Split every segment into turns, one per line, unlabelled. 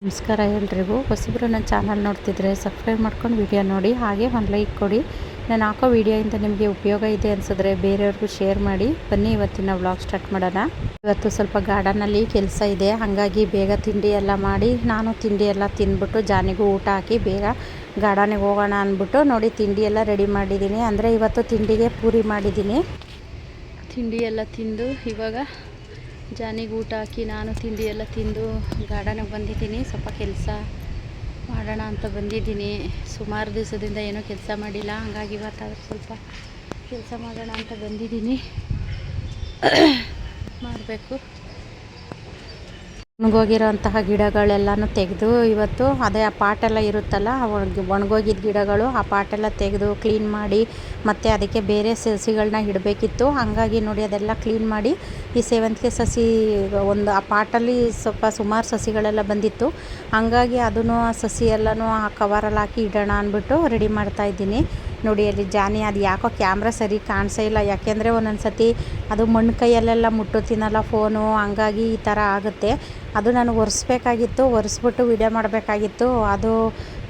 ನಮಸ್ಕಾರ ಎಲ್ರಿಗೂ. ಹೊಸಬ್ರು ನನ್ನ ಚಾನಲ್ ನೋಡ್ತಿದ್ರೆ ಸಬ್ಸ್ಕ್ರೈಬ್ ಮಾಡ್ಕೊಂಡು ವಿಡಿಯೋ ನೋಡಿ, ಹಾಗೆ ಒಂದು ಲೈಕ್ ಕೊಡಿ. ನಾನು ಹಾಕೋ ವಿಡಿಯೋಯಿಂದ ನಿಮಗೆ ಉಪಯೋಗ ಇದೆ ಅನಿಸಿದ್ರೆ ಬೇರೆಯವ್ರಿಗೂ ಶೇರ್ ಮಾಡಿ. ಬನ್ನಿ ಇವತ್ತಿನ ವ್ಲಾಗ್ ಸ್ಟಾರ್ಟ್ ಮಾಡೋಣ. ಇವತ್ತು ಸ್ವಲ್ಪ ಗಾರ್ಡನಲ್ಲಿ ಕೆಲಸ ಇದೆ, ಹಾಗಾಗಿ ಬೇಗ ತಿಂಡಿ ಎಲ್ಲ ಮಾಡಿ ನಾನು ತಿಂಡಿ ಎಲ್ಲ ತಿಂದ್ಬಿಟ್ಟು ಜಾನಿಗೂ ಊಟ ಹಾಕಿ ಬೇಗ ಗಾರ್ಡನಿಗೆ ಹೋಗೋಣ ಅಂದ್ಬಿಟ್ಟು ನೋಡಿ ತಿಂಡಿ ಎಲ್ಲ ರೆಡಿ ಮಾಡಿದ್ದೀನಿ. ಅಂದರೆ ಇವತ್ತು ತಿಂಡಿಗೆ ಪೂರಿ ಮಾಡಿದ್ದೀನಿ. ತಿಂಡಿ ಎಲ್ಲ ತಿಂದು ಇವಾಗ ಜಾನಿಗೆ ಊಟ ಹಾಕಿ ನಾನು ತಿಂಡಿ ಎಲ್ಲ ತಿಂದು ಗಾರ್ಡನಿಗೆ ಬಂದಿದ್ದೀನಿ. ಸ್ವಲ್ಪ ಕೆಲಸ ಮಾಡೋಣ ಅಂತ ಬಂದಿದ್ದೀನಿ. ಸುಮಾರು ದಿವಸದಿಂದ ಏನೂ ಕೆಲಸ ಮಾಡಿಲ್ಲ, ಹಾಗಾಗಿ ಇವತ್ತಾದರೂ ಸ್ವಲ್ಪ ಕೆಲಸ ಮಾಡೋಣ ಅಂತ ಬಂದಿದ್ದೀನಿ. ಮಾಡಬೇಕು. ಒಣಗೋಗಿರೋಂತಹ ಗಿಡಗಳೆಲ್ಲನೂ ತೆಗೆದು ಇವತ್ತು ಅದೇ ಆ ಪಾಟೆಲ್ಲ ಇರುತ್ತಲ್ಲ, ಒಣಗೋಗಿದ್ದ ಗಿಡಗಳು ಆ ಪಾಟೆಲ್ಲ ತೆಗೆದು ಕ್ಲೀನ್ ಮಾಡಿ ಮತ್ತು ಅದಕ್ಕೆ ಬೇರೆ ಸಸಿಗಳನ್ನ ಇಡಬೇಕಿತ್ತು. ಹಾಗಾಗಿ ನೋಡಿ ಅದೆಲ್ಲ ಕ್ಲೀನ್ ಮಾಡಿ ಈ ಸೇವಂತಿಗೆ ಸಸಿ ಒಂದು ಆ ಪಾಟಲ್ಲಿ ಸುಮಾರು ಸಸಿಗಳೆಲ್ಲ ಬಂದಿತ್ತು. ಹಾಗಾಗಿ ಅದನ್ನು ಆ ಸಸಿ ಎಲ್ಲನೂ ಆ ಕವರಲ್ಲಿ ಹಾಕಿ ಇಡೋಣ ಅಂದ್ಬಿಟ್ಟು ರೆಡಿ ಮಾಡ್ತಾಯಿದ್ದೀನಿ. ನೋಡಿ ಅಲ್ಲಿ ಜಾನಿ ಅದು ಯಾಕೋ ಕ್ಯಾಮ್ರಾ ಸರಿ ಕಾಣಿಸೇ ಇಲ್ಲ, ಯಾಕೆಂದರೆ ಒಂದೊಂದು ಸತಿ ಅದು ಮಣ್ಣು ಕೈಯಲ್ಲೆಲ್ಲ ಮುಟ್ಟುತ್ತೀನಲ್ಲ ಫೋನು, ಹಂಗಾಗಿ ಈ ಥರ ಆಗುತ್ತೆ. ಅದು ನಾನು ಒರೆಸ್ಬೇಕಾಗಿತ್ತು, ಒರೆಸ್ಬಿಟ್ಟು ವೀಡಿಯೋ ಮಾಡಬೇಕಾಗಿತ್ತು. ಅದು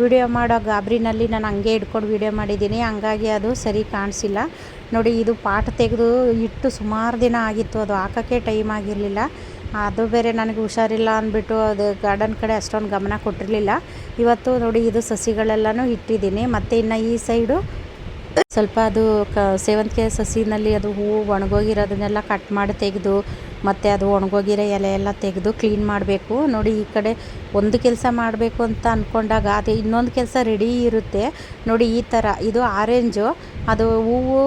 ವೀಡಿಯೋ ಮಾಡೋ ಗಾಬರಿನಲ್ಲಿ ನಾನು ಹಂಗೆ ಇಟ್ಕೊಂಡು ವೀಡಿಯೋ ಮಾಡಿದ್ದೀನಿ, ಹಂಗಾಗಿ ಅದು ಸರಿ ಕಾಣಿಸಿಲ್ಲ. ನೋಡಿ ಇದು ಪಾಟ್ ತೆಗೆದು ಇಟ್ಟು ಸುಮಾರು ದಿನ ಆಗಿತ್ತು, ಅದು ಹಾಕೋಕ್ಕೆ ಟೈಮ್ ಆಗಿರಲಿಲ್ಲ. ಅದು ಬೇರೆ ನನಗೆ ಹುಷಾರಿಲ್ಲ ಅಂದ್ಬಿಟ್ಟು ಅದು ಗಾರ್ಡನ್ ಕಡೆ ಅಷ್ಟೊಂದು ಗಮನ ಕೊಟ್ಟಿರಲಿಲ್ಲ. ಇವತ್ತು ನೋಡಿ ಇದು ಸಸಿಗಳೆಲ್ಲನೂ ಇಟ್ಟಿದ್ದೀನಿ. ಮತ್ತು ಇನ್ನು ಈ ಸೈಡು ಸ್ವಲ್ಪ ಅದು ಸೇವಂತಿಗೆ ಸಸಿನಲ್ಲಿ ಅದು ಹೂವು ಒಣಗೋಗಿರೋದನ್ನೆಲ್ಲ ಕಟ್ ಮಾಡಿ ತೆಗೆದು ಮತ್ತು ಅದು ಒಣಗೋಗಿರೋ ಎಲೆ ಎಲ್ಲ ತೆಗೆದು ಕ್ಲೀನ್ ಮಾಡಬೇಕು. ನೋಡಿ ಈ ಕಡೆ ಒಂದು ಕೆಲಸ ಮಾಡಬೇಕು ಅಂತ ಅಂದ್ಕೊಂಡಾಗ ಅದು ಇನ್ನೊಂದು ಕೆಲಸ ರೆಡಿ ಇರುತ್ತೆ. ನೋಡಿ ಈ ಥರ ಇದು ಆರೆಂಜು, ಅದು ಹೂವು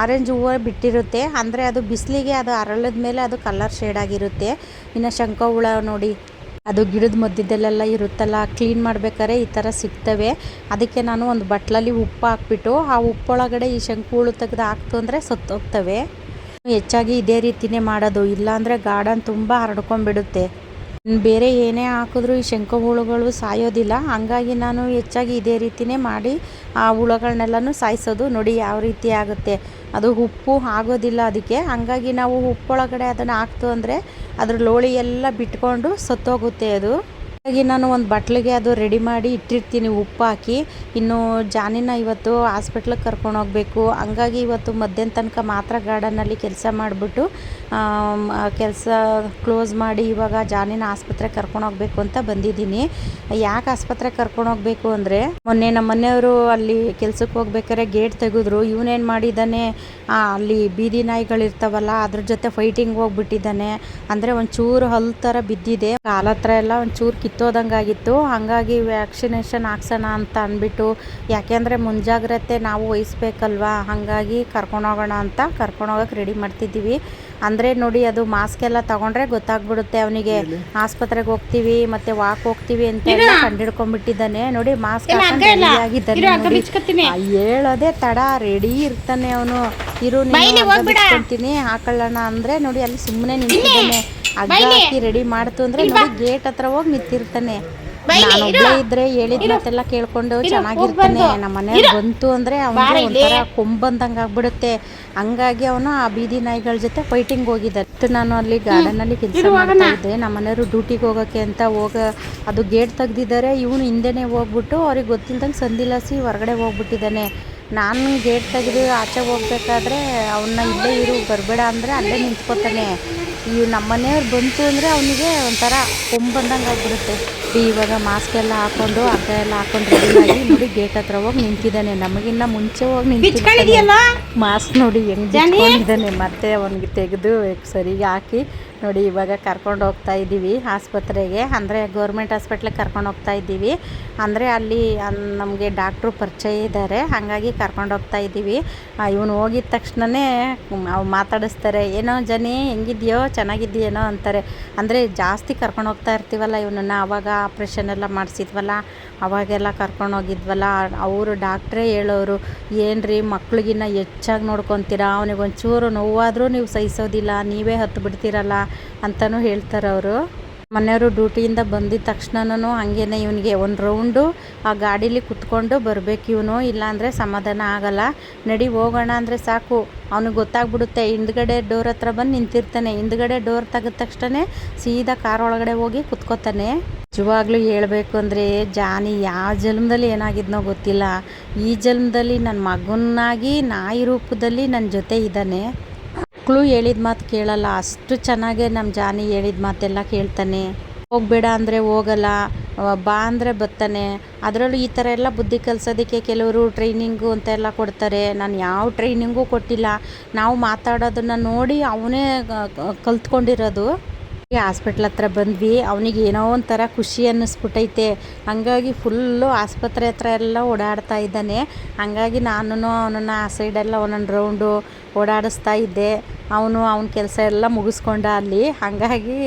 ಆರೆಂಜ್ ಹೂವು ಬಿಟ್ಟಿರುತ್ತೆ. ಅಂದರೆ ಅದು ಬಿಸಿಲಿಗೆ ಅದು ಅರಳಿದ ಮೇಲೆ ಅದು ಕಲರ್ ಶೇಡ್ ಆಗಿರುತ್ತೆ. ಇನ್ನು ಶಂಖ ಹುಳ ನೋಡಿ ಅದು ಗಿಡದ ಮಧ್ಯದಲ್ಲೆಲ್ಲ ಇರುತ್ತಲ್ಲ, ಕ್ಲೀನ್ ಮಾಡ್ಬೇಕಾದ್ರೆ ಈ ಥರ ಸಿಗ್ತವೆ. ಅದಕ್ಕೆ ನಾನು ಒಂದು ಬಟ್ಲಲ್ಲಿ ಉಪ್ಪು ಹಾಕ್ಬಿಟ್ಟು ಆ ಉಪ್ಪೊಳಗಡೆ ಈ ಶಂಕು ಹುಳು ತೆಗೆದು ಹಾಕ್ತು ಅಂದರೆ ಸತ್ತೋಗ್ತವೆ. ಹೆಚ್ಚಾಗಿ ಇದೇ ರೀತಿಯೇ ಮಾಡೋದು, ಇಲ್ಲಾಂದರೆ ಗಾರ್ಡನ್ ತುಂಬ ಹರಡ್ಕೊಂಡ್ಬಿಡುತ್ತೆ. ಬೇರೆ ಏನೇ ಹಾಕಿದ್ರೂ ಈ ಶಂಕು ಹುಳುಗಳು ಸಾಯೋದಿಲ್ಲ, ಹಾಗಾಗಿ ನಾನು ಹೆಚ್ಚಾಗಿ ಇದೇ ರೀತಿಯೇ ಮಾಡಿ ಆ ಹುಳುಗಳನ್ನೆಲ್ಲನೂ ಸಾಯಿಸೋದು. ನೋಡಿ ಯಾವ ರೀತಿ ಆಗುತ್ತೆ, ಅದು ಉಪ್ಪು ಆಗೋದಿಲ್ಲ ಅದಕ್ಕೆ. ಹಾಗಾಗಿ ನಾವು ಉಪ್ಪೊಳಗಡೆ ಅದನ್ನು ಹಾಕ್ತು ಅಂದರೆ ಅದ್ರ ಲೋಳಿ ಎಲ್ಲ ಬಿಟ್ಕೊಂಡು ಸತ್ತೋಗುತ್ತೆ ಅದು. ಹಾಗಾಗಿ ನಾನು ಒಂದು ಬಟ್ಲಿಗೆ ಅದು ರೆಡಿ ಮಾಡಿ ಇಟ್ಟಿರ್ತೀನಿ ಉಪ್ಪು ಹಾಕಿ. ಇನ್ನು ಜಾನಿನ ಇವತ್ತು ಹಾಸ್ಪಿಟ್ಲಿಗೆ ಕರ್ಕೊಂಡು ಹೋಗಬೇಕು, ಹಂಗಾಗಿ ಇವತ್ತು ಮಧ್ಯಾಹ್ನ ತನಕ ಮಾತ್ರ ಗಾರ್ಡನಲ್ಲಿ ಕೆಲಸ ಮಾಡಿಬಿಟ್ಟು ಕೆಲಸ ಕ್ಲೋಸ್ ಮಾಡಿ ಇವಾಗ ಜಾನಿನ ಆಸ್ಪತ್ರೆಗೆ ಕರ್ಕೊಂಡು ಹೋಗಬೇಕು ಅಂತ ಬಂದಿದ್ದೀನಿ. ಯಾಕೆ ಆಸ್ಪತ್ರೆಗೆ ಕರ್ಕೊಂಡು ಹೋಗಬೇಕು ಅಂದರೆ ಮೊನ್ನೆ ನಮ್ಮ ಮನೆಯವರು ಅಲ್ಲಿ ಕೆಲ್ಸಕ್ಕೆ ಹೋಗ್ಬೇಕಾದ್ರೆ ಗೇಟ್ ತೆಗೆದ್ರು. ಇವನೇನು ಮಾಡಿದ್ದಾನೆ, ಅಲ್ಲಿ ಬೀದಿ ನಾಯಿಗಳಿರ್ತಾವಲ್ಲ ಅದ್ರ ಜೊತೆ ಫೈಟಿಂಗ್ ಹೋಗ್ಬಿಟ್ಟಿದ್ದಾನೆ. ಅಂದರೆ ಒಂಚೂರು ಹಲ್ಲು ಥರ ಬಿದ್ದಿದೆ, ಕಾಲ ಹತ್ರ ಎಲ್ಲ ಒಂಚೂರು ಕಿತ್ತೋದಂಗಾಗಿತ್ತು. ಹಾಗಾಗಿ ವ್ಯಾಕ್ಸಿನೇಷನ್ ಹಾಕ್ಸೋಣ ಅಂತ ಅಂದ್ಬಿಟ್ಟು, ಯಾಕೆಂದರೆ ಮುಂಜಾಗ್ರತೆ ನಾವು ವಹಿಸ್ಬೇಕಲ್ವಾ, ಹಾಗಾಗಿ ಕರ್ಕೊಂಡೋಗೋಣ ಅಂತ ಕರ್ಕೊಂಡೋಗಕ್ಕೆ ರೆಡಿ ಮಾಡ್ತಿದ್ದೀವಿ. ಅಂದರೆ ನೋಡಿ ಅದು ಮಾಸ್ಕ್ ಎಲ್ಲ ತಗೊಂಡ್ರೆ ಗೊತ್ತಾಗ್ಬಿಡುತ್ತೆ ಅವನಿಗೆ ಆಸ್ಪತ್ರೆಗೆ ಹೋಗ್ತೀವಿ ಮತ್ತು ವಾಕ್ ಹೋಗ್ತೀವಿ ಅಂತ ಎಲ್ಲ ಕಂಡಿಡ್ಕೊಂಡ್ಬಿಟ್ಟಿದ್ದಾನೆ. ನೋಡಿ ಮಾಸ್ಕ್ ಹಾಕೊಂಡು ರೆಡಿ ಆಗಿದ್ದಾನೆ, ಹೇಳೋದೇ ತಡ ರೆಡಿ ಇರ್ತಾನೆ ಅವನು. ಇರು ಬಿಚ್ಕೊಂತೀನಿ ಹಾಕೊಳ್ಳೋಣ ಅಂದರೆ ನೋಡಿ ಅಲ್ಲಿ ಸುಮ್ಮನೆ ನಿಂತಿದ್ದಾನೆ. ಹಗ್ಗ ಹಾಕಿ ರೆಡಿ ಮಾಡ್ತು ಅಂದರೆ ನೋಡಿ ಗೇಟ್ ಹತ್ರ ಹೋಗಿ ನಿಂತಿರ್ತಾನೆ. ನಾನು ಒಬ್ಬಳೇ ಇದ್ರೆ ಹೇಳಿದ ಮಾತೆಲ್ಲ ಕೇಳ್ಕೊಂಡು ಚೆನ್ನಾಗಿರ್ತಾನೆ. ನಮ್ಮ ಮನೆಯವ್ರು ಬಂತು ಅಂದರೆ ಅವನಿಗೆ ಒಂಥರ ಕೊಂಬಂದಂಗೆ ಆಗ್ಬಿಡುತ್ತೆ. ಹಂಗಾಗಿ ಅವನು ಆ ಬೀದಿ ನಾಯಿಗಳ ಜೊತೆ ಫೈಟಿಂಗ್ ಹೋಗಿದ್ದ. ನಾನು ಅಲ್ಲಿ ಗಾರ್ಡನಲ್ಲಿ ಕೆಲಸ ಮಾಡ್ತಾ ಇದ್ದೆ, ನಮ್ಮ ಮನೆಯವರು ಡ್ಯೂಟಿಗೆ ಹೋಗೋಕ್ಕೆ ಅಂತ ಅದು ಗೇಟ್ ತೆಗ್ದಿದ್ದಾರೆ. ಇವನು ಹಿಂದೆನೇ ಹೋಗ್ಬಿಟ್ಟು ಅವ್ರಿಗೆ ಗೊತ್ತಿಲ್ದಂಗೆ ಸಂದಿಲಾಸಿ ಹೊರಗಡೆ ಹೋಗ್ಬಿಟ್ಟಿದ್ದಾನೆ. ನಾನು ಗೇಟ್ ತೆಗೆದು ಆಚೆ ಹೋಗ್ಬೇಕಾದ್ರೆ ಅವನ್ನ ಇಲ್ಲೇ ಇರು ಬರಬೇಡ ಅಂದರೆ ಅಲ್ಲೇ ನಿಂತ್ಕೋತಾನೆ. ನಮ್ಮ ಮನೆಯವ್ರು ಬಂತು ಅಂದರೆ ಅವನಿಗೆ ಒಂಥರ ಕೊಂಬಂದಂಗೆ ಆಗ್ಬಿಡುತ್ತೆ. ಇವಾಗ ಮಾಸ್ಕ್ ಎಲ್ಲ ಹಾಕ್ಕೊಂಡು ಹಗ್ಗ ಎಲ್ಲ ಹಾಕೊಂಡು ರೆಡಿಯಾಗಿ ನೋಡಿ ಗೇಟ್ ಹತ್ರ ಹೋಗಿ ನಿಂತಿದ್ದಾನೆ. ನಮಗಿನ್ನ ಮುಂಚೆ ಹೋಗಿ ನಿಂತಿದ್ದಾನೆ. ಮಾಸ್ಕ್ ನೋಡಿ ಹೆಂಗಿದ್ದಾನೆ. ಮತ್ತೆ ಅವನಿಗೆ ತೆಗೆದು ಸರಿಗೆ ಹಾಕಿ ನೋಡಿ ಇವಾಗ ಕರ್ಕೊಂಡು ಹೋಗ್ತಾ ಇದ್ದೀವಿ ಆಸ್ಪತ್ರೆಗೆ. ಅಂದರೆ ಗೌರ್ಮೆಂಟ್ ಹಾಸ್ಪಿಟ್ಲಿಗೆ ಕರ್ಕೊಂಡು ಹೋಗ್ತಾ ಇದ್ದೀವಿ. ಅಂದರೆ ಅಲ್ಲಿ ನಮಗೆ ಡಾಕ್ಟ್ರು ಪರಿಚಯ ಇದ್ದಾರೆ, ಹಾಗಾಗಿ ಕರ್ಕೊಂಡು ಹೋಗ್ತಾ ಇದ್ದೀವಿ. ಇವನು ಹೋಗಿದ ತಕ್ಷಣವೇ ಅವ್ರು ಮಾತಾಡಿಸ್ತಾರೆ, ಏನೋ ಜನಿ ಹೆಂಗಿದೆಯೋ ಚೆನ್ನಾಗಿದ್ದೀಯೇನೋ ಅಂತಾರೆ. ಅಂದರೆ ಜಾಸ್ತಿ ಕರ್ಕೊಂಡು ಹೋಗ್ತಾ ಇರ್ತೀವಲ್ಲ ಇವನನ್ನು, ಆವಾಗ ಆಪ್ರೇಷನ್ ಎಲ್ಲ ಮಾಡಿಸಿದ್ವಲ್ಲ ಅವಾಗೆಲ್ಲ ಕರ್ಕೊಂಡು ಹೋಗಿದ್ವಲ್ಲ, ಅವರು ಡಾಕ್ಟ್ರೇ ಹೇಳೋರು, ಏನ್ರಿ ಮಕ್ಳಿಗಿನ್ನ ಹೆಚ್ಚಾಗಿ ನೋಡ್ಕೊತೀರಾ, ಅವನಿಗೆ ಒಂಚೂರು ನೋವಾದರೂ ನೀವು ಸಹಿಸೋದಿಲ್ಲ, ನೀವೇ ಹತ್ತು ಬಿಡ್ತೀರಲ್ಲ ಅಂತಲೂ ಹೇಳ್ತಾರೆ ಅವರು. ಮನೆಯವರು ಡ್ಯೂಟಿಯಿಂದ ಬಂದಿದ್ದ ತಕ್ಷಣನೂ ಹಾಗೇನೆ ಇವನಿಗೆ ಒಂದು ರೌಂಡು ಆ ಗಾಡೀಲಿ ಕುತ್ಕೊಂಡು ಬರಬೇಕು ಇವನು, ಇಲ್ಲಾಂದರೆ ಸಮಾಧಾನ ಆಗಲ್ಲ. ನಡಿ ಹೋಗೋಣ ಅಂದರೆ ಸಾಕು ಅವನಿಗೆ ಗೊತ್ತಾಗ್ಬಿಡುತ್ತೆ. ಹಿಂದ್ಗಡೆ ಡೋರ್ ಹತ್ರ ಬಂದು ನಿಂತಿರ್ತಾನೆ. ಹಿಂದ್ಗಡೆ ಡೋರ್ ತೆಗೆದ ತಕ್ಷಣ ಸೀದಾ ಕಾರ್ ಒಳಗಡೆ ಹೋಗಿ ಕುತ್ಕೋತಾನೆ. ನಿಜವಾಗ್ಲೂ ಹೇಳಬೇಕು ಅಂದರೆ ಜಾನಿ ಯಾವ ಜನ್ಮದಲ್ಲಿ ಏನಾಗಿದ್ನೋ ಗೊತ್ತಿಲ್ಲ, ಈ ಜನ್ಮದಲ್ಲಿ ನನ್ನ ಮಗನಾಗಿ ನಾಯಿ ರೂಪದಲ್ಲಿ ನನ್ನ ಜೊತೆ ಇದ್ದಾನೆ. ಮಕ್ಕಳು ಹೇಳಿದ ಮಾತು ಕೇಳಲ್ಲ, ಅಷ್ಟು ಚೆನ್ನಾಗೆ ನಮ್ಮ ಜಾನಿ ಹೇಳಿದ ಮಾತೆಲ್ಲ ಕೇಳ್ತಾನೆ. ಹೋಗಬೇಡ ಅಂದರೆ ಹೋಗಲ್ಲ, ಬಾ ಅಂದರೆ ಬರ್ತಾನೆ. ಅದರಲ್ಲೂ ಈ ಥರ ಎಲ್ಲ ಬುದ್ಧಿ ಕಲಿಸೋದಕ್ಕೆ ಕೆಲವರು ಟ್ರೈನಿಂಗು ಅಂತೆಲ್ಲ ಕೊಡ್ತಾರೆ. ನಾನು ಯಾವ ಟ್ರೈನಿಂಗೂ ಕೊಟ್ಟಿಲ್ಲ, ನಾವು ಮಾತಾಡೋದನ್ನು ನೋಡಿ ಅವನೇ ಕಲ್ತ್ಕೊಂಡಿರೋದು. ಹಾಸ್ಪಿಟ್ಲ್ ಹತ್ರ ಬಂದ್ವಿ, ಅವನಿಗೆ ಏನೋ ಒಂಥರ ಖುಷಿ ಅನ್ನಿಸ್ಬಿಟ್ಟೈತೆ. ಹಂಗಾಗಿ ಫುಲ್ಲು ಆಸ್ಪತ್ರೆ ಹತ್ರ ಎಲ್ಲ ಓಡಾಡ್ತಾ ಇದ್ದಾನೆ. ಹಂಗಾಗಿ ನಾನು ಅವನನ್ನು ಆ ಸೈಡೆಲ್ಲ ಒಂದೊಂದು ರೌಂಡು ಓಡಾಡಿಸ್ತಾ ಇದ್ದೆ. ಅವನ ಕೆಲಸ ಎಲ್ಲ ಮುಗಿಸ್ಕೊಂಡ ಅಲ್ಲಿ, ಹಾಗಾಗಿ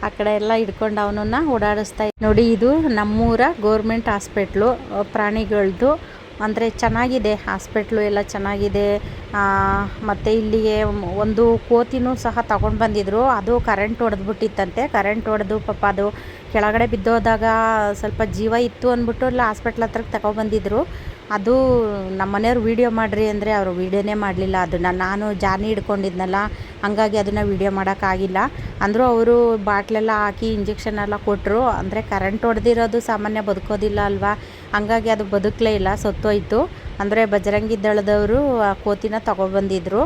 ಆ ಕಡೆ ಎಲ್ಲ ಹಿಡ್ಕೊಂಡು ಅವನನ್ನು ಓಡಾಡಿಸ್ತಾ ನೋಡಿ. ಇದು ನಮ್ಮೂರ ಗೋರ್ಮೆಂಟ್ ಹಾಸ್ಪಿಟ್ಲು ಪ್ರಾಣಿಗಳದ್ದು. ಅಂದರೆ ಚೆನ್ನಾಗಿದೆ ಹಾಸ್ಪಿಟ್ಲು ಎಲ್ಲ ಚೆನ್ನಾಗಿದೆ. ಮತ್ತು ಇಲ್ಲಿಗೆ ಒಂದು ಕೋತಿನೂ ಸಹ ತಗೊಂಡು ಬಂದಿದ್ದರು. ಅದು ಕರೆಂಟ್ ಹೊಡೆದ್ಬಿಟ್ಟಿತ್ತಂತೆ. ಕರೆಂಟ್ ಹೊಡೆದು ಪಾಪ ಅದು ಕೆಳಗಡೆ ಬಿದ್ದೋದಾಗ ಸ್ವಲ್ಪ ಜೀವ ಇತ್ತು ಅಂದ್ಬಿಟ್ಟು ಎಲ್ಲ ಹಾಸ್ಪಿಟ್ಲ್ ಹತ್ರಕ್ಕೆ ತಗೊಬಂದಿದ್ರು. ಅದು ನಮ್ಮ ಮನೆಯವ್ರು ವೀಡಿಯೋ ಮಾಡಿರಿ ಅಂದರೆ ಅವರು ವೀಡಿಯೋನೇ ಮಾಡಲಿಲ್ಲ. ಅದನ್ನು ನಾನು ಜಾನಿ ಹಿಡ್ಕೊಂಡಿದ್ನಲ್ಲ, ಹಂಗಾಗಿ ಅದನ್ನು ವೀಡಿಯೋ ಮಾಡೋಕ್ಕಾಗಿಲ್ಲ. ಅಂದರೂ ಅವರು ಬಾಟ್ಲೆಲ್ಲ ಹಾಕಿ ಇಂಜೆಕ್ಷನ್ ಎಲ್ಲ ಕೊಟ್ಟರು. ಅಂದರೆ ಕರೆಂಟ್ ಹೊಡೆದಿರೋದು ಸಾಮಾನ್ಯ ಬದುಕೋದಿಲ್ಲ ಅಲ್ವಾ, ಹಂಗಾಗಿ ಅದು ಬದುಕಲೇ ಇಲ್ಲ, ಸತ್ತೋಯ್ತು. ಅಂದರೆ ಬಜರಂಗಿ ದಳದವರು ಆ ಕೋತಿನ ತಗೊಬಂದಿದ್ರು,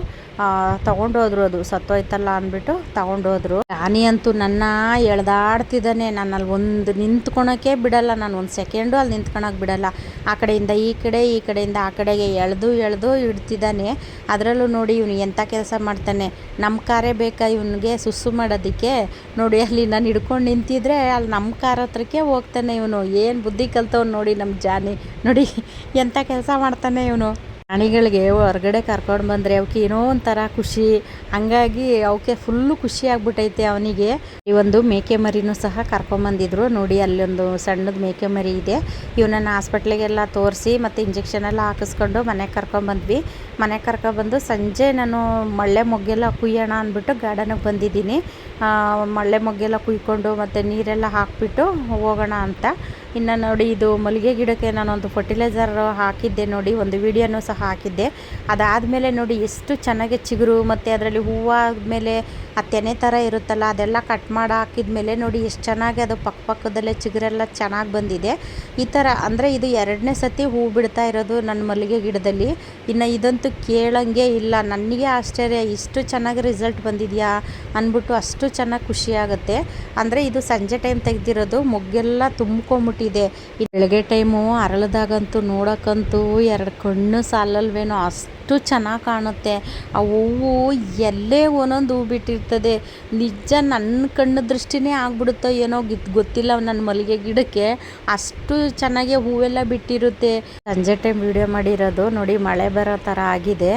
ತೊಗೊಂಡೋದ್ರು. ಅದು ಸತ್ತೋಯ್ತಲ್ಲ ಅಂದ್ಬಿಟ್ಟು ತೊಗೊಂಡೋದ್ರು. ಜಾನಿ ಅಂತೂ ನನ್ನ ಎಳ್ದಾಡ್ತಿದ್ದಾನೆ. ನಾನು ಅಲ್ಲಿ ಒಂದು ನಿಂತ್ಕೊಳಕ್ಕೆ ಬಿಡಲ್ಲ, ನಾನು ಒಂದು ಸೆಕೆಂಡು ಅಲ್ಲಿ ನಿಂತ್ಕೊಳಕ್ಕೆ ಬಿಡಲ್ಲ. ಆ ಕಡೆಯಿಂದ ಈ ಕಡೆ, ಈ ಕಡೆಯಿಂದ ಆ ಕಡೆಗೆ ಎಳೆದು ಇಡ್ತಿದ್ದಾನೆ. ಅದರಲ್ಲೂ ನೋಡಿ ಇವನು ಎಂಥ ಕೆಲಸ ಮಾಡ್ತಾನೆ. ನಮ್ಮ ಕಾರೇ ಬೇಕಾ ಇವನಿಗೆ ಸುಸ್ಸು ಮಾಡೋದಕ್ಕೆ. ನೋಡಿ ಅಲ್ಲಿ ನಾನು ಹಿಡ್ಕೊಂಡು ನಿಂತಿದ್ರೆ ಅಲ್ಲಿ ನಮ್ಮ ಕಾರ್ ಹತ್ರಕ್ಕೆ ಹೋಗ್ತಾನೆ ಇವನು. ಏನು ಬುದ್ಧಿ ಕಲ್ತವ್ನು ನೋಡಿ ನಮ್ಮ ಜಾನಿ. ನೋಡಿ ಎಂಥ ಕೆಲಸ ಮಾಡ್ತಾನೆ ಇವನು. ಪ್ರಾಣಿಗಳಿಗೆ ಹೊರಗಡೆ ಕರ್ಕೊಂಡು ಬಂದರೆ ಅವಕ್ಕೆ ಏನೋ ಒಂಥರ ಖುಷಿ. ಹಂಗಾಗಿ ಅವಕ್ಕೆ ಫುಲ್ಲು ಖುಷಿ ಆಗ್ಬಿಟ್ಟೈತೆ ಅವನಿಗೆ. ಈ ಒಂದು ಮೇಕೆ ಮರಿನೂ ಸಹ ಕರ್ಕೊಂಬಂದಿದ್ರು. ನೋಡಿ ಅಲ್ಲೊಂದು ಸಣ್ಣದು ಮೇಕೆ ಮರಿ ಇದೆ. ಇವನನ್ನು ಹಾಸ್ಪಿಟ್ಲಿಗೆಲ್ಲ ತೋರಿಸಿ ಮತ್ತು ಇಂಜೆಕ್ಷನ್ ಎಲ್ಲ ಹಾಕಿಸ್ಕೊಂಡು ಮನೆಗೆ ಕರ್ಕೊಂಬಂದ್ವಿ. ಮನೆಗೆ ಕರ್ಕೊಬಂದು ಸಂಜೆ ನಾನು ಮಳ್ಳೆ ಮೊಗ್ಗೆಲ್ಲ ಕುಯ್ಯೋಣ ಅಂದ್ಬಿಟ್ಟು ಗಾರ್ಡನಿಗೆ ಬಂದಿದ್ದೀನಿ. ಮಳ್ಳೆ ಮೊಗ್ಗೆಲ್ಲ ಕುಯ್ಕೊಂಡು ಮತ್ತು ನೀರೆಲ್ಲ ಹಾಕಿಬಿಟ್ಟು ಹೋಗೋಣ ಅಂತ. ಇನ್ನು ನೋಡಿ ಇದು ಮಲ್ಲಿಗೆ ಗಿಡಕ್ಕೆ ನಾನೊಂದು ಫರ್ಟಿಲೈಸರ್ ಹಾಕಿದ್ದೆ ನೋಡಿ, ಒಂದು ವೀಡಿಯೋನೂ ಸಹ ಹಾಕಿದ್ದೆ. ಅದಾದಮೇಲೆ ನೋಡಿ ಎಷ್ಟು ಚೆನ್ನಾಗಿ ಚಿಗುರು ಮತ್ತು ಅದರಲ್ಲಿ ಹೂವು ಆದಮೇಲೆ ಆ ತೆನೆ ಥರ ಇರುತ್ತಲ್ಲ ಅದೆಲ್ಲ ಕಟ್ ಮಾಡಿ ಹಾಕಿದ್ಮೇಲೆ ನೋಡಿ ಎಷ್ಟು ಚೆನ್ನಾಗಿ ಅದು ಪಕ್ಕದಲ್ಲೇ ಚಿಗುರೆಲ್ಲ ಚೆನ್ನಾಗಿ ಬಂದಿದೆ. ಈ ಥರ ಅಂದರೆ ಇದು 2ನೇ ಸತಿ ಹೂ ಬಿಡ್ತಾ ಇರೋದು ನನ್ನ ಮಲ್ಲಿಗೆ ಗಿಡದಲ್ಲಿ. ಇನ್ನು ಇದಂತೂ ಕೇಳಂಗೆ ಇಲ್ಲ. ನನಗೆ ಆಶ್ಚರ್ಯ, ಇಷ್ಟು ಚೆನ್ನಾಗಿ ರಿಸಲ್ಟ್ ಬಂದಿದೆಯಾ ಅಂದ್ಬಿಟ್ಟು ಅಷ್ಟು ಚೆನ್ನಾಗಿ ಖುಷಿಯಾಗುತ್ತೆ. ಅಂದರೆ ಇದು ಸಂಜೆ ಟೈಮ್ ತೆಗೆದಿರೋದು, ಮೊಗ್ಗೆಲ್ಲ ತುಂಬ್ಕೊಂಬಿಟ್ಟಿದೆ. ಈ ಬೆಳಗ್ಗೆ ಟೈಮು ಅರಳಿದಾಗಂತೂ ನೋಡೋಕ್ಕಂತೂ 2 ಕಣ್ಣು ಸಾಲಲ್ವೇನೋ, ಅಷ್ಟು ಚೆನ್ನಾಗಿ ಕಾಣುತ್ತೆ. ಆ ಹೂವು ಎಲ್ಲೇ ಒಂದೊಂದು ಹೂ ಬಿಟ್ಟಿರ್ತದೆ. ನಿಜ ನನ್ನ ಕಣ್ಣು ದೃಷ್ಟಿನೇ ಆಗ್ಬಿಡುತ್ತೋ ಏನೋ ಗೊತ್ತಿಲ್ಲ ನನ್ನ ಮಲ್ಲಿಗೆ ಗಿಡಕ್ಕೆ, ಅಷ್ಟು ಚೆನ್ನಾಗಿ ಹೂವೆಲ್ಲ ಬಿಟ್ಟಿರುತ್ತೆ. ಸಂಜೆ ಟೈಮ್ ವಿಡಿಯೋ ಮಾಡಿರೋದು ನೋಡಿ. ಮಳೆ ಬರೋ ಥರ ಆಗಿದೆ,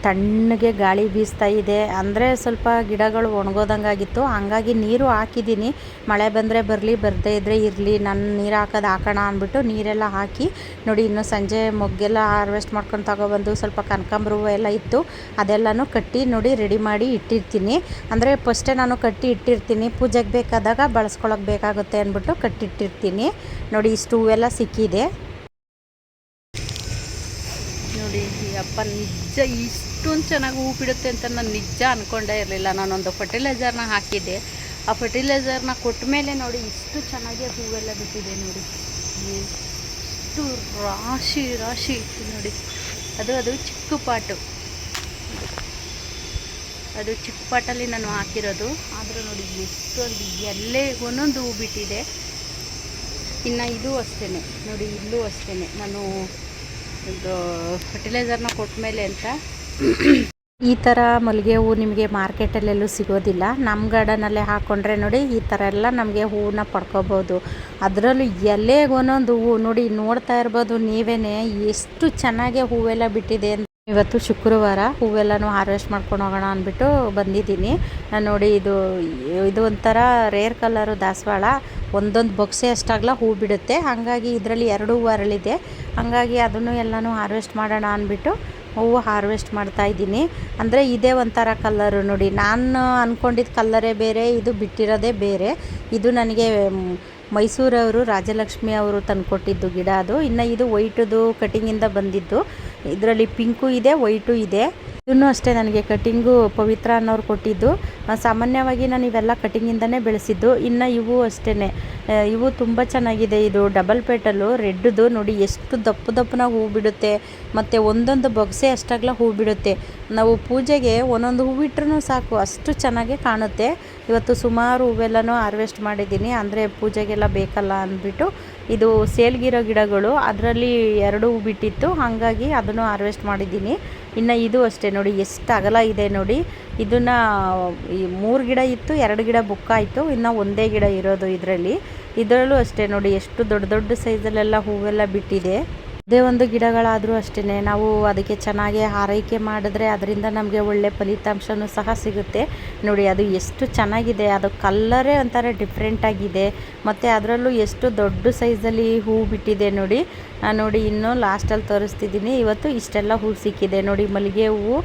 ತಣ್ಣಗೆ ಗಾಳಿ ಬೀಸ್ತಾ ಇದೆ. ಅಂದರೆ ಸ್ವಲ್ಪ ಗಿಡಗಳು ಒಣಗೋದಂಗಾಗಿತ್ತು, ಹಂಗಾಗಿ ನೀರು ಹಾಕಿದ್ದೀನಿ. ಮಳೆ ಬಂದರೆ ಬರಲಿ, ಬರದೇ ಇದ್ದರೆ ಇರಲಿ, ನಾನು ನೀರು ಹಾಕೋಣ ಅಂದ್ಬಿಟ್ಟು ನೀರೆಲ್ಲ ಹಾಕಿ ನೋಡಿ. ಇನ್ನು ಸಂಜೆ ಮೊಗ್ಗೆಲ್ಲ ಹಾರ್ವೆಸ್ಟ್ ಮಾಡ್ಕೊಂಡು ತಗೊಬಂದು ಸ್ವಲ್ಪ ಕನಕಾಂಬರ ಹೂವು ಎಲ್ಲ ಇತ್ತು, ಅದೆಲ್ಲನೂ ಕಟ್ಟಿ ನೋಡಿ ರೆಡಿ ಮಾಡಿ ಇಟ್ಟಿರ್ತೀನಿ. ಅಂದರೆ ಫಸ್ಟೇ ನಾನು ಕಟ್ಟಿ ಇಟ್ಟಿರ್ತೀನಿ, ಪೂಜೆಗೆ ಬೇಕಾದಾಗ ಬಳಸ್ಕೊಳಕ್ಕೆ ಬೇಕಾಗುತ್ತೆ ಅಂದ್ಬಿಟ್ಟು ಕಟ್ಟಿಟ್ಟಿರ್ತೀನಿ. ನೋಡಿ ಇಷ್ಟು ಹೂವೆಲ್ಲ ಸಿಕ್ಕಿದೆ ನೋಡಿ. ಅಪ್ಪ ನಿಜ ಇಷ್ಟೊಂದು ಚೆನ್ನಾಗಿ ಹೂ ಬಿಡುತ್ತೆ ಅಂತ ನಾನು ನಿಜ ಅಂದ್ಕೊಂಡೇ ಇರಲಿಲ್ಲ. ನಾನೊಂದು ಫರ್ಟಿಲೈಸರ್ನ ಹಾಕಿದ್ದೆ, ಆ ಫರ್ಟಿಲೈಸರ್ನ ಕೊಟ್ಟ ಮೇಲೆ ನೋಡಿ ಇಷ್ಟು ಚೆನ್ನಾಗಿ ಹೂವೆಲ್ಲ ಬಿಟ್ಟಿದೆ ನೋಡಿ. ಇಷ್ಟು ರಾಶಿ ನೋಡಿ. ಅದು ಚಿಕ್ಕ ಪಾಟು, ಅದು ಚಿಕ್ಕ ಪಾಟಲ್ಲಿ ನಾನು ಹಾಕಿರೋದು. ಆದರೂ ನೋಡಿ ಎಷ್ಟೊಂದು ಎಲ್ಲೇ ಒಂದೊಂದು ಹೂ ಬಿಟ್ಟಿದೆ. ಇನ್ನು ಇದು ಅಷ್ಟೇ ನೋಡಿ, ಇಲ್ಲೂ ಅಷ್ಟೇ ನಾನು ಇದು ಫರ್ಟಿಲೈಸರ್ನ ಕೊಟ್ಟ ಮೇಲೆ ಅಂತ. ಈ ಥರ ಮಲ್ಲಿಗೆ ಹೂವು ನಿಮಗೆ ಮಾರ್ಕೆಟಲ್ಲೆಲ್ಲೂ ಸಿಗೋದಿಲ್ಲ. ನಮ್ಮ ಗಾರ್ಡನಲ್ಲೇ ಹಾಕ್ಕೊಂಡ್ರೆ ನೋಡಿ ಈ ಥರ ಎಲ್ಲ ನಮಗೆ ಹೂವನ್ನ ಪಡ್ಕೋಬೋದು. ಅದರಲ್ಲೂ ಎಲೆಗೆ ಒಂದೊಂದು ಹೂವು ನೋಡಿ, ನೋಡ್ತಾ ಇರ್ಬೋದು ನೀವೇ ಎಷ್ಟು ಚೆನ್ನಾಗಿ ಹೂವೆಲ್ಲ ಬಿಟ್ಟಿದೆ ಅಂತ. ಇವತ್ತು ಶುಕ್ರವಾರ, ಹೂವೆಲ್ಲನೂ ಹಾರ್ವೆಸ್ಟ್ ಮಾಡ್ಕೊಂಡು ಹೋಗೋಣ ಅಂದ್ಬಿಟ್ಟು ಬಂದಿದ್ದೀನಿ. ನೋಡಿ ಇದು ಒಂಥರ ರೇರ್ ಕಲರು ದಾಸವಾಳ, ಒಂದೊಂದು ಬೊಕ್ಸೆ ಅಷ್ಟಾಗಲ ಹೂ ಬಿಡುತ್ತೆ. ಹಾಗಾಗಿ ಇದರಲ್ಲಿ 2 ಹೂವು ಅರಳಿದೆ, ಹಾಗಾಗಿ ಅದನ್ನು ಎಲ್ಲನೂ ಹಾರ್ವೆಸ್ಟ್ ಮಾಡೋಣ ಅಂದ್ಬಿಟ್ಟು ಹೂವು ಹಾರ್ವೆಸ್ಟ್ ಮಾಡ್ತಾಯಿದ್ದೀನಿ. ಅಂದರೆ ಇದೇ ಒಂಥರ ಕಲ್ಲರು ನೋಡಿ, ನಾನು ಅಂದ್ಕೊಂಡಿದ್ದ ಕಲ್ಲರೇ ಬೇರೆ, ಇದು ಬಿಟ್ಟಿರೋದೇ ಬೇರೆ. ಇದು ನನಗೆ ಮೈಸೂರವರು ರಾಜಲಕ್ಷ್ಮಿ ಅವರು ತಂದುಕೊಟ್ಟಿದ್ದು ಗಿಡ ಅದು. ಇನ್ನು ಇದು ವೈಟದು ಕಟಿಂಗಿಂದ ಬಂದಿದ್ದು. ಇದರಲ್ಲಿ ಪಿಂಕು ಇದೆ, ವೈಟು ಇದೆ. ಇದನ್ನು ಅಷ್ಟೇ ನನಗೆ ಕಟಿಂಗು ಪವಿತ್ರ ಅನ್ನೋರು ಕೊಟ್ಟಿದ್ದು. ಸಾಮಾನ್ಯವಾಗಿ ನಾನು ಇವೆಲ್ಲ ಕಟಿಂಗಿಂದನೇ ಬೆಳೆಸಿದ್ದು. ಇನ್ನು ಇವು ಅಷ್ಟೇ, ಇವು ತುಂಬ ಚೆನ್ನಾಗಿದೆ. ಇದು ಡಬಲ್ ಪೇಟಲ್ಲು ರೆಡ್ದು ನೋಡಿ ಎಷ್ಟು ದಪ್ಪನಾಗಿ ಹೂ ಬಿಡುತ್ತೆ, ಮತ್ತು ಒಂದೊಂದು ಬೊಗಸೆ ಅಷ್ಟಾಗಲ ಹೂ ಬಿಡುತ್ತೆ. ನಾವು ಪೂಜೆಗೆ ಒಂದೊಂದು ಹೂ ಇಟ್ರೂ ಸಾಕು, ಅಷ್ಟು ಚೆನ್ನಾಗಿ ಕಾಣುತ್ತೆ. ಇವತ್ತು ಸುಮಾರು ಹೂವೆಲ್ಲನೂ ಹಾರ್ವೆಸ್ಟ್ ಮಾಡಿದ್ದೀನಿ, ಅಂದರೆ ಪೂಜೆಗೆಲ್ಲ ಬೇಕಲ್ಲ ಅಂದ್ಬಿಟ್ಟು. ಇದು ಸೇಲ್ಗಿರೋ ಗಿಡಗಳು, ಅದರಲ್ಲಿ 2 ಹೂ ಬಿಟ್ಟಿತ್ತು, ಹಾಗಾಗಿ ಅದನ್ನು ಹಾರ್ವೆಸ್ಟ್ ಮಾಡಿದ್ದೀನಿ. ಇನ್ನು ಇದು ಅಷ್ಟೇ ನೋಡಿ ಎಷ್ಟು ಅಗಲ ಇದೆ ನೋಡಿ. ಇದನ್ನು 3 ಗಿಡ ಇತ್ತು, 2 ಗಿಡ ಬುಕ್ಕಾಯಿತು, ಇನ್ನು ಒಂದೇ ಗಿಡ ಇರೋದು ಇದರಲ್ಲೂ ಅಷ್ಟೇ ನೋಡಿ ಎಷ್ಟು ದೊಡ್ಡ ಸೈಜಲ್ಲೆಲ್ಲ ಹೂವೆಲ್ಲ ಬಿಟ್ಟಿದೆ. ಅದೇ ಒಂದು ಗಿಡಗಳಾದರೂ ಅಷ್ಟೇ, ನಾವು ಅದಕ್ಕೆ ಚೆನ್ನಾಗಿ ಆರೈಕೆ ಮಾಡಿದ್ರೆ ಅದರಿಂದ ನಮಗೆ ಒಳ್ಳೆ ಫಲಿತಾಂಶವೂ ಸಹ ಸಿಗುತ್ತೆ. ನೋಡಿ ಅದು ಎಷ್ಟು ಚೆನ್ನಾಗಿದೆ, ಅದು ಕಲ್ಲರೇ ಒಂಥರ ಡಿಫ್ರೆಂಟಾಗಿದೆ, ಮತ್ತು ಅದರಲ್ಲೂ ಎಷ್ಟು ದೊಡ್ಡ ಸೈಜಲ್ಲಿ ಹೂ ಬಿಟ್ಟಿದೆ ನೋಡಿ. ನೋಡಿ ಇನ್ನೂ ಲಾಸ್ಟಲ್ಲಿ ತೋರಿಸ್ತಿದ್ದೀನಿ. ಇವತ್ತು ಇಷ್ಟೆಲ್ಲ ಹೂ ಸಿಕ್ಕಿದೆ ನೋಡಿ, ಮಲ್ಲಿಗೆ ಹೂವು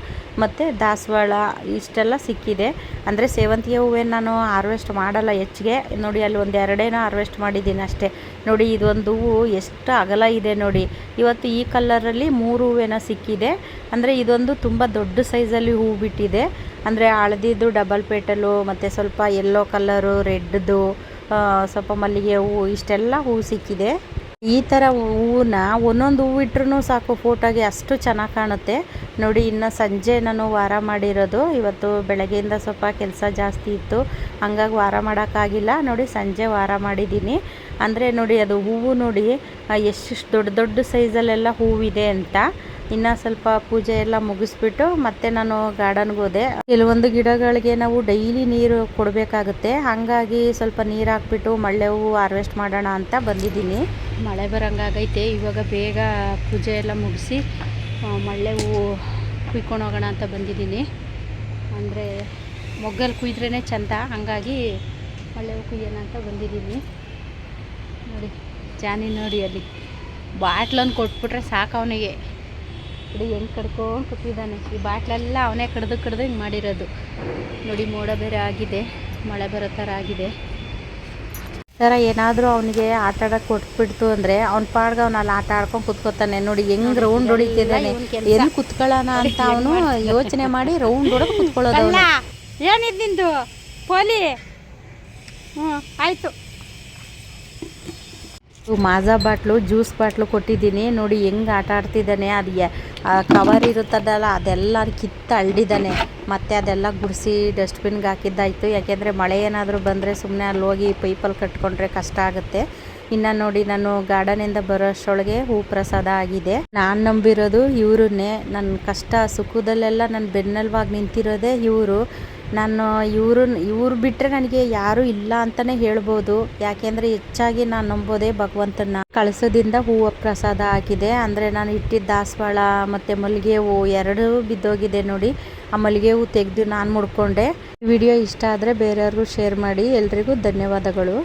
ಮತ್ತು ದಾಸವಾಳ ಇಷ್ಟೆಲ್ಲ ಸಿಕ್ಕಿದೆ. ಅಂದರೆ ಸೇವಂತಿಗೆ ಹೂವೇನು ನಾನು ಹಾರ್ವೆಸ್ಟ್ ಮಾಡಲ್ಲ ಹೆಚ್ಚಿಗೆ ನೋಡಿ, ಅಲ್ಲಿ ಒಂದು 2 ಹಾರ್ವೆಸ್ಟ್ ಮಾಡಿದ್ದೀನಿ ಅಷ್ಟೇ. ನೋಡಿ ಇದೊಂದು ಹೂವು ಎಷ್ಟು ಅಗಲ ಇದೆ ನೋಡಿ. ಇವತ್ತು ಈ ಕಲ್ಲರಲ್ಲಿ 3 ಹೂವೇನೋ ಸಿಕ್ಕಿದೆ. ಅಂದರೆ ಇದೊಂದು ತುಂಬ ದೊಡ್ಡ ಸೈಜಲ್ಲಿ ಹೂ ಬಿಟ್ಟಿದೆ. ಅಂದರೆ ಹಳದಿದು ಡಬಲ್ ಪೇಟಲು, ಮತ್ತು ಸ್ವಲ್ಪ ಯೆಲ್ಲೋ ಕಲ್ಲರು, ರೆಡ್ದು, ಸ್ವಲ್ಪ ಮಲ್ಲಿಗೆ ಹೂವು, ಇಷ್ಟೆಲ್ಲ ಹೂ ಸಿಕ್ಕಿದೆ. ಈ ಥರ ಹೂವನ್ನ ಒಂದೊಂದು ಹೂವು ಇಟ್ರೂ ಸಾಕು ಫೋಟೋಗೆ, ಅಷ್ಟು ಚೆನ್ನಾಗಿ ಕಾಣುತ್ತೆ ನೋಡಿ. ಇನ್ನು ಸಂಜೆ ನಾನು ವಾರ ಮಾಡಿರೋದು, ಇವತ್ತು ಬೆಳಗ್ಗೆಯಿಂದ ಸ್ವಲ್ಪ ಕೆಲಸ ಜಾಸ್ತಿ ಇತ್ತು, ಹಂಗಾಗಿ ವಾರ ಮಾಡೋಕ್ಕಾಗಿಲ್ಲ ನೋಡಿ. ಸಂಜೆ ವಾರ ಮಾಡಿದ್ದೀನಿ. ಅಂದರೆ ನೋಡಿ ಅದು ಹೂವು ನೋಡಿ ಎಷ್ಟೆಷ್ಟು ದೊಡ್ಡ ಸೈಜಲ್ಲೆಲ್ಲ ಹೂವಿದೆ ಅಂತ. ಇನ್ನು ಸ್ವಲ್ಪ ಪೂಜೆ ಎಲ್ಲ ಮುಗಿಸ್ಬಿಟ್ಟು ಮತ್ತೆ ನಾನು ಗಾರ್ಡನ್ಗೆ ಹೋದೆ. ಕೆಲವೊಂದು ಗಿಡಗಳಿಗೆ ನಾವು ಡೈಲಿ ನೀರು ಕೊಡಬೇಕಾಗುತ್ತೆ, ಹಾಗಾಗಿ ಸ್ವಲ್ಪ ನೀರು ಹಾಕ್ಬಿಟ್ಟು ಮಳ್ಳೆ ಹೂವು ಹಾರ್ವೆಸ್ಟ್ ಮಾಡೋಣ ಅಂತ ಬಂದಿದ್ದೀನಿ. ಮಳೆ ಬರೋಂಗಾಗೈತೆ, ಇವಾಗ ಬೇಗ ಪೂಜೆ ಎಲ್ಲ ಮುಗಿಸಿ ಮಳ್ಳೆ ಹೂವು ಕುಯ್ಕೊಂಡು ಹೋಗೋಣ ಅಂತ ಬಂದಿದ್ದೀನಿ. ಅಂದರೆ ಮೊಗ್ಗಲ್ಲಿ ಕುಯ್ದ್ರೇ ಚೆಂದ, ಹಾಗಾಗಿ ಮಳ್ಳೆ ಹೂವು ಕುಯ್ಯೋಣ ಅಂತ ಬಂದಿದ್ದೀನಿ. ನೋಡಿ ಜಾನಿ ನೋಡಿ, ಅಲ್ಲಿ ಬಾಟ್ಲನ್ನು ಕೊಟ್ಬಿಟ್ರೆ ಸಾಕು ಅವನಿಗೆ. ನೋಡಿ ಹೆಂಗೆ ಕಡ್ಕೊಂಡು ಕೂತಿದ್ದಾನೆ. ಈ ಬಾಟ್ಲೆಲ್ಲ ಅವನೇ ಕಡ್ದು ಹಿಂಗೆ ಮಾಡಿರೋದು ನೋಡಿ. ಮೋಡ ಬೇರೆ ಆಗಿದೆ, ಮಳೆ ಬರೋ ಥರ ಆಗಿದೆ. ಥರ ಏನಾದರೂ ಅವನಿಗೆ ಆಟ ಆಡೋಕ್ಕೆ ಕೊಟ್ಬಿಡ್ತು ಅಂದರೆ ಅವ್ನ ಪಾಡ್ಗೆ ಅವ್ನು ಅಲ್ಲಿ ಆಟ ಆಡ್ಕೊಂಡು ಕುತ್ಕೋತಾನೆ. ನೋಡಿ ಹೆಂಗೆ ರೌಂಡ್ ಹೊಡಿತಿದ್ದಾನೆ, ಎಲ್ಲಿ ಕುತ್ಕೊಳ್ಳೋಣ ಅಂತ ಅವನು ಯೋಚನೆ ಮಾಡಿ ರೌಂಡ್ ಹೊಡೆದು ಕುತ್ಕೊಳ್ಳೋದು. ಏನಿದ್ದು ನಿಂದು ಪೋಲಿ? ಆಯಿತು. ಮಾಜಾ ಬಾಟ್ಲು, ಜ್ಯೂಸ್ ಬಾಟ್ಲು ಕೊಟ್ಟಿದ್ದೀನಿ ನೋಡಿ, ಹೆಂಗೆ ಆಟ ಆಡ್ತಿದ್ದಾನೆ. ಅದು ಕವರ್ ಇರುತ್ತದಲ್ಲ ಅದೆಲ್ಲ ಕಿತ್ತು ಅಳ್ಳಿದ್ದಾನೆ. ಮತ್ತು ಅದೆಲ್ಲ ಗುಡಿಸಿ ಡಸ್ಟ್ಬಿನ್ಗೆ ಹಾಕಿದ್ದಾಯಿತು, ಯಾಕೆಂದರೆ ಮಳೆ ಏನಾದರೂ ಬಂದರೆ ಸುಮ್ಮನೆ ಅಲ್ಲಿ ಹೋಗಿ ಪೈಪಲ್ಲಿ ಕಟ್ಕೊಂಡ್ರೆ ಕಷ್ಟ ಆಗುತ್ತೆ. ಇನ್ನು ನೋಡಿ ನಾನು ಗಾರ್ಡನಿಂದ ಬರೋ ಅಷ್ಟರೊಳಗೆ ಹೂ ಪ್ರಸಾದ ಆಗಿದೆ. ನಾನು ನಂಬಿರೋದು ಇವ್ರನ್ನೇ, ನನ್ನ ಕಷ್ಟ ಸುಖದಲ್ಲೆಲ್ಲ ನನ್ನ ಬೆನ್ನೆಲುಬಾಗಿ ನಿಂತಿರೋದೇ ಇವರು. ನಾನು ಇವ್ರು ಬಿಟ್ಟರೆ ನನಗೆ ಯಾರೂ ಇಲ್ಲ ಅಂತಲೇ ಹೇಳ್ಬೋದು. ಯಾಕೆಂದರೆ ಹೆಚ್ಚಾಗಿ ನಾನು ನಂಬೋದೇ ಭಗವಂತನ. ಕಳಸದಿಂದ ಹೂವು ಪ್ರಸಾದ ಆಗಿದೆ. ಅಂದರೆ ನಾನು ಇಟ್ಟಿದ್ದ ದಾಸವಾಳ ಮತ್ತು ಮಲ್ಲಿಗೆ ಹೂವು 2 ಬಿದ್ದೋಗಿದೆ ನೋಡಿ. ಆ ಮಲ್ಲಿಗೆ ಹೂವು ತೆಗೆದು ನಾನು ಮುಡ್ಕೊಂಡೆ. ವಿಡಿಯೋ ಇಷ್ಟ ಆದರೆ ಬೇರೆಯವ್ರಿಗೂ ಶೇರ್ ಮಾಡಿ. ಎಲ್ರಿಗೂ ಧನ್ಯವಾದಗಳು.